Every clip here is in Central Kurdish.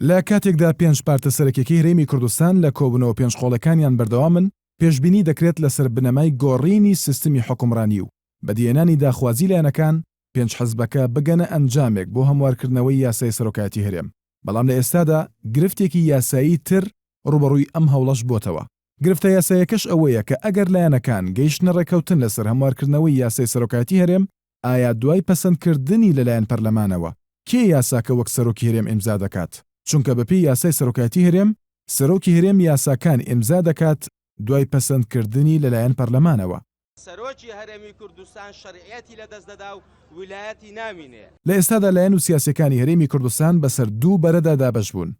لە کاتێکدا پێنج پارتە سەرەکیەکەی هەرێمی کوردستان لە کۆبوونەوە پێنجقۆڵەکانیان بەردەوامن، پێشبینی دەکرێت لەسەر بنەمای گۆڕینی سیستمی حکومڕانی و بەدیێنانی داخوازی لایەنەکان پێنج حەزبەکە بگەنە ئەنجامێک بۆ هەموارکردنەوەی یاسای سەرۆکایەتی هەرێم. بەڵام لە ئێستادا گرفتێکی یاسایی تر ڕوبەڕووی ئەم هەوڵەش بۆتەوە. گرفتە یاساییەکەش ئەوەیە کە ئەگەر لایەنەکان گەیشتنە ڕێکەوتن لەسەر هەموارکردنەوەی یاسای سەرۆکایەتی هەرێم، ئایا دوای پەسەندکردنی لەلایەن پەرلەمانەوە کێ یاساکە وەک سەرۆکی هەرێم ئیمزا دەکات؟ چونکە بەپێی یاسای سەرۆکایەتی هەرێم، سەرۆکی هەرێم یاساکان ئیمزا دەکات دوای پەسەندکردنی لەلایەن پەرلەمانەوە. سەرۆکی هەرێمی کوردستان شەرعیەتی لەدەستدەدا و ویلایەتی نامینێ. لە ئێستادا لایەن و سیاسەکانی هەرێمی کوردستان بەسەر دوو بەرەدا دابەش بوون.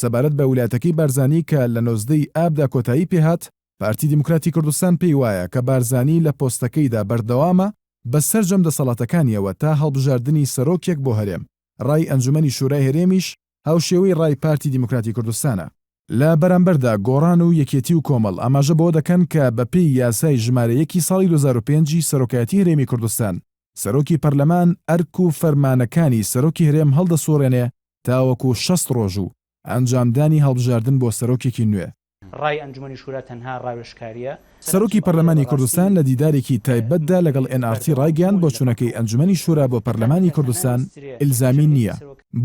سەبارەت بە ویلایەتەکەی بارزانی کە لە 19ی ئابدا کۆتایی پێهات، پارتی دیموکراتی کوردستان پێی وایە کە بارزانی لە پۆستەکەیدا بەردەوامە بەسەر جەم دەسەڵاتەکانیەوە تا هەڵبژاردننی سەرۆکێک بۆ هەرێم. ڕای ئەنجومەنی شورای هەرێمیش هاوشێوەی ڕای پارتی دیموکراتی کوردستانە. لە بەرامبەردا گۆڕان و یەکێتی و کۆمەڵ ئاماژە بۆ دەکەن کە بەپێی یاسای ژمارە 1 ساڵی 2005 سەرۆکایەتی هەرێمی کوردستان، سەرۆکی پەرلەمان ئەرک و فەرمانەکانی سەرۆکی هەرێم هەڵدەسوڕێنێ تاوەکو 60 ڕۆژ و ئەنجامدانی هەڵبژاردن بۆ سەرۆکێکی نوێ. ڕای ئەنجومەنی شورا تەنها ڕاوێژکاریە. سەرۆکی پەرلەمانی کوردستان لە دیدارێکی تایبەتدا لەگەڵ NRT ڕایگەیاند بۆ چوونەکەی ئەنجومەنی شورا بۆ پەرلەمانی کوردستان ئیلزامی نییە.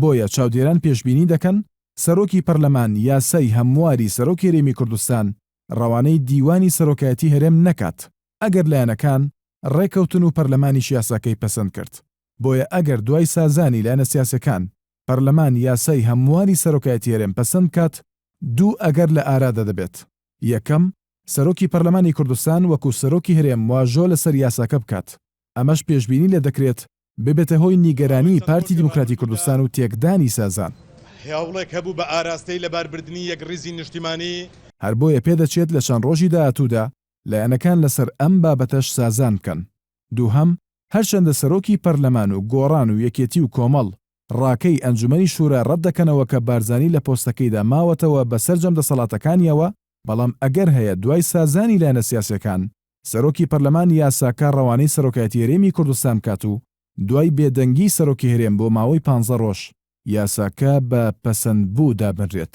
بۆیە چاودێران پێشبینی دەکەن سەرۆکی پەرلەمان یاسای هەمواری سەرۆکی هەرێمی کوردستان ڕەوانەی دیوانی سەرۆکایەتی هەرێم نەکات ئەگەر لایەنەکان ڕێکەوتن و پەرلەمانیش یاساکەی پەسەند کرد. بۆیە ئەگەر دوای سازانی لایەنە سیاسەکان پەرلەمان یاسای هەمواری سەرۆکایەتی هەرێم پەسەند کات، دوو ئەگەر لە ئارادا دەبێت. یەکەم، سەرۆکی پەرلەمانی کوردستان وەکو سەرۆکی هەرێم واژۆ لەسەر یاساکە بکات. ئەمەش پێشبینی لێ دەکرێت ببێتە هۆی نیگەرانی پارتی دیموکراتی کوردستان و تێکدانی سازان. هەوڵێک هەبوو بە ئاراستەی لەباربردنی یەک ڕیزی نیشتیمانی، هەر بۆیە پێدەچێت لە چەند ڕۆژی داهاتوودا لایەنەکان لەسەر ئەم بابەتەش سازان بکەن. دووهەم، هەرچەندە سەرۆکی پەرلەمان و گۆڕان و یەکێتی و کۆمەڵ ڕاکەی ئەنجومەنی شورا ڕەت دەکەنەوە کە بارزانی لە پۆستەکەیدا ماوەتەوە بەسەر جەم دەسەڵاتەکانیەوە، بەڵام ئەگەر هەیە دوای سازانی لایەنە سیاسیەکان سەرۆکی پەرلەمان یاساکە ڕەوانەی سەرۆکایەتی هەرێمی کوردستان کات و دوای بێدەنگی سەرۆکی هەرێم بۆ ماوەی 15 ڕۆژ یاساکە بە پەسەندبوو دابنرێت.